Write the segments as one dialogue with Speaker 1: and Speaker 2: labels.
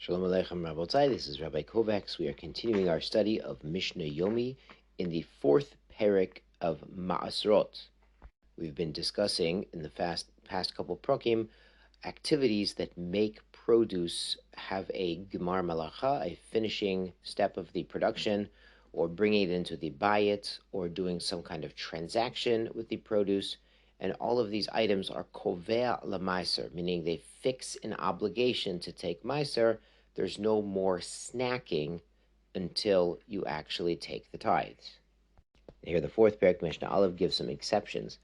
Speaker 1: Shalom Aleichem Rabotai, this is Rabbi Kovacs. We are continuing our study of Mishnah Yomi in the fourth parak of Maasrot. We've been discussing in the past couple prokim activities that make produce have a gemar malacha, a finishing step of the production, or bringing it into the bayit, or doing some kind of transaction with the produce. And all of these items are kovea lemaiser, meaning they fix an obligation to take meiser. There's no more snacking until you actually take the tithes. Here, the fourth parak Mishnah Aleph gives some exceptions.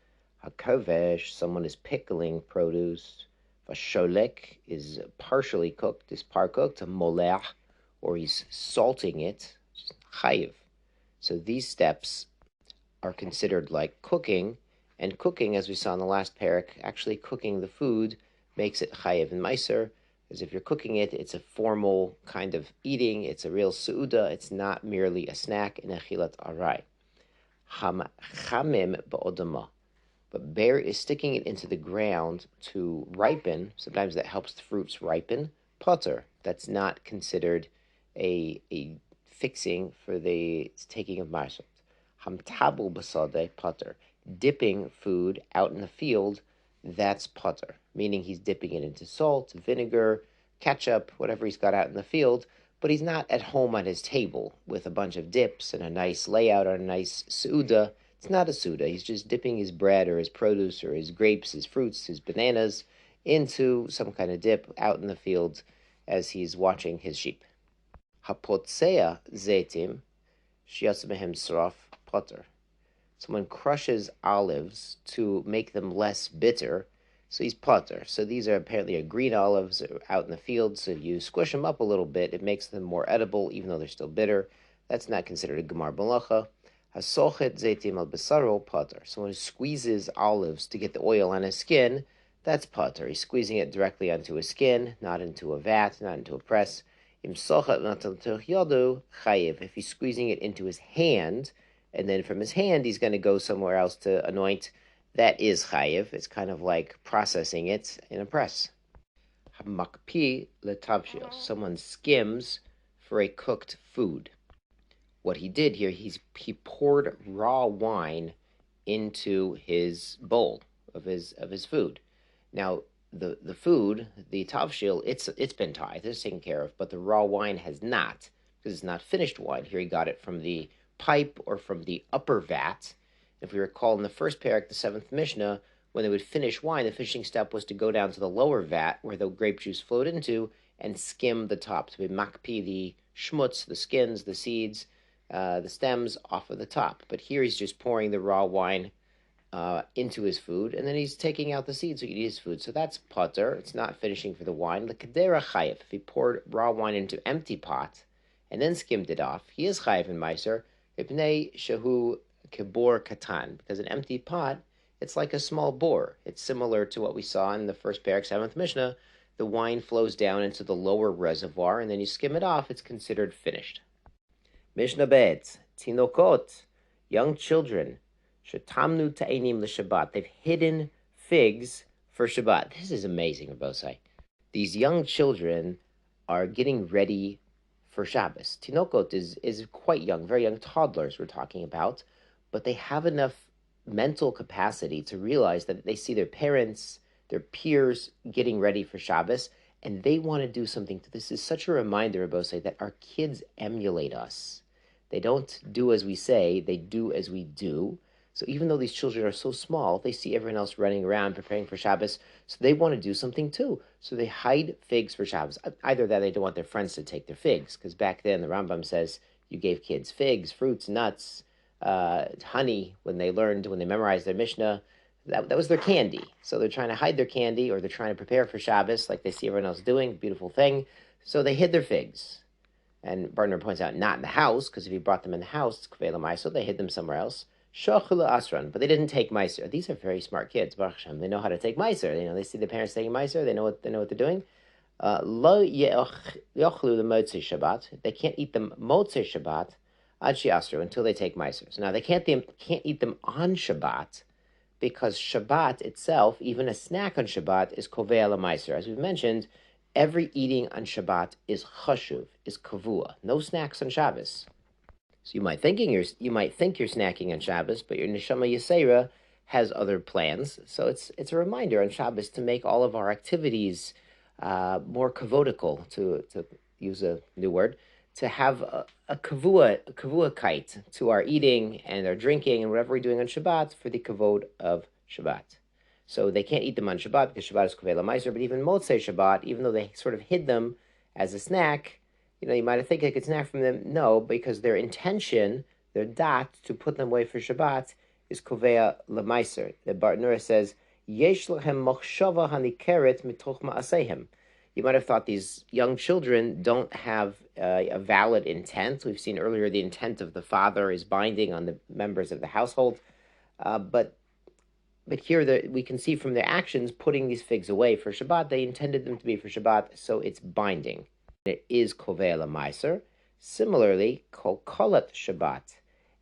Speaker 1: Hakovesh, someone is pickling produce. Vasholek is partially cooked, is par cooked. Molech, or he's salting it. Hiuv. So these steps are considered like cooking, and cooking, as we saw in the last parak, actually cooking the food makes it chayiv and meiser. Because if you're cooking it, it's a formal kind of eating. It's a real su'uda. It's not merely a snack in achilat arai. Chamim ba'odama. But bear is sticking it into the ground to ripen. Sometimes that helps the fruits ripen. Potter. That's not considered a fixing for the taking of Maasrot. Hamtabu basade potter. Dipping food out in the field, that's potter, meaning he's dipping it into salt, vinegar, ketchup, whatever he's got out in the field, but he's not at home at his table with a bunch of dips and a nice layout or a nice suda. It's not a suda. He's just dipping his bread or his produce or his grapes, his fruits, his bananas into some kind of dip out in the field as he's watching his sheep. Hapotsea zetim shiatzamehem sraf potter. Someone crushes olives to make them less bitter, so he's potter. So these are apparently green olives out in the field, so you squish them up a little bit, it makes them more edible, even though they're still bitter. That's not considered a gemar malacha. Hasochet zeitim al besaro potter. Someone who squeezes olives to get the oil on his skin, that's potter. He's squeezing it directly onto his skin, not into a vat, not into a press. Im sochet yodu chayiv. If he's squeezing it into his hand, and then from his hand he's going to go somewhere else to anoint, that is chayiv. It's kind of like processing it in a press. Hamakpi letavshil. Someone skims for a cooked food. What he did here, he poured raw wine into his bowl of his food. Now the food, the tavshil, it's been tithed, it's taken care of, but the raw wine has not, because it's not finished wine. Here he got it from the pipe or from the upper vat. If we recall in the first parak, the seventh Mishnah, when they would finish wine, the finishing step was to go down to the lower vat where the grape juice flowed into and skim the top, to be makpi the shmutz, the skins, the seeds, the stems off of the top. But here he's just pouring the raw wine into his food, and then he's taking out the seeds so he can eat his food. So that's potter. It's not finishing for the wine. The kadera chayiv. If he poured raw wine into empty pot and then skimmed it off, he is chayiv in meiser. Ipnei shehu kibor katan, because an empty pot, it's like a small bore. It's similar to what we saw in the first parak, 7th Mishnah. The wine flows down into the lower reservoir, and then you skim it off. It's considered finished. Mishnah bet tinokot, young children, shetamnu ta'enim l'Shabbat. They've hidden figs for Shabbat. This is amazing, Rabosai. These young children are getting ready for Shabbos. Tinokot is quite young, very young toddlers we're talking about, but they have enough mental capacity to realize that they see their parents, their peers getting ready for Shabbos, and they want to do something. This is such a reminder, Rabosai, that our kids emulate us. They don't do as we say, they do as we do. So even though these children are so small, they see everyone else running around preparing for Shabbos, so they want to do something too. So they hide figs for Shabbos. Either that, they don't want their friends to take their figs, because back then the Rambam says you gave kids figs, fruits, nuts, honey when they memorized their Mishnah. That was their candy. So they're trying to hide their candy, or they're trying to prepare for Shabbos like they see everyone else doing. Beautiful thing. So they hid their figs. And Barner points out, not in the house, because if you brought them in the house, it's kvei l'maiso, they hid them somewhere else. Shachula asran, but they didn't take meiser. These are very smart kids, Baruch Hashem. They know how to take meiser. They see their parents taking meiser. They know what they're doing. Lo yochlu the motzei Shabbat. They can't eat them motzei Shabbat ad she'asru, until they take meiser. So now they can't eat them on Shabbat, because Shabbat itself, even a snack on Shabbat, is kovei l'meiser. As we've mentioned, every eating on Shabbat is chashuv, is kavua. No snacks on Shabbos. So you might think you're snacking on Shabbos, but your neshama yisera has other plans. So it's a reminder on Shabbos to make all of our activities more kavodical, to use a new word, to have a kavua kite to our eating and our drinking and whatever we're doing on Shabbat for the kavod of Shabbat. So they can't eat them on Shabbat because Shabbat is kovei l'maiser, but even Motzei Shabbat, even though they sort of hid them as a snack, you might have think they could snack from them. No, because their intention, their dot, to put them away for Shabbat is kovei l'maiser. The Bartenura says, Yesh lehem mochshava hanikeret mitoch ma'asehem. You might have thought these young children don't have a valid intent. We've seen earlier the intent of the father is binding on the members of the household, but here we can see from their actions putting these figs away for Shabbat, they intended them to be for Shabbat, so it's binding. It is kovei l'maiser. Similarly, kol kolat Shabbat,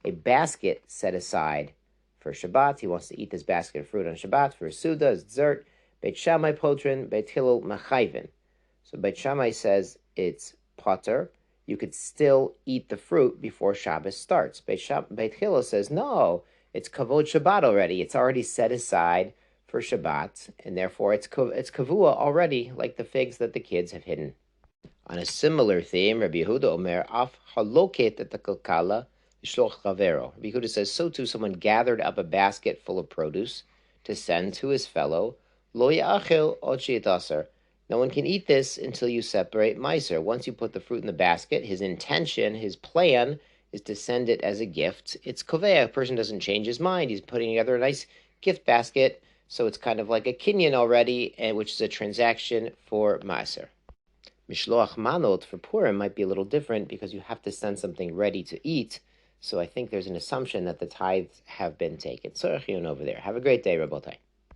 Speaker 1: a basket set aside for Shabbat. He wants to eat this basket of fruit on Shabbat for Suda, as dessert. Beit Shammai potrin, Beit Hillel machayvin. So Beit Shammai says it's potter. You could still eat the fruit before Shabbos starts. Beit Hillel says no. It's kavod Shabbat already. It's already set aside for Shabbat, and therefore it's kavua already, like the figs that the kids have hidden. On a similar theme, Rabbi Yehuda Omer, af haloket et kalkala l'shloch chavero. Rabbi Yehuda says, so too someone gathered up a basket full of produce to send to his fellow, lo ya'achil od she'itaser. No one can eat this until you separate meiser. Once you put the fruit in the basket, his intention, his plan, is to send it as a gift. It's kovei. A person doesn't change his mind. He's putting together a nice gift basket, so it's kind of like a kinyan already, which is a transaction for maaser. Mishloach manot for Purim might be a little different because you have to send something ready to eat. So I think there's an assumption that the tithes have been taken. So over there. Have a great day, Rabotai.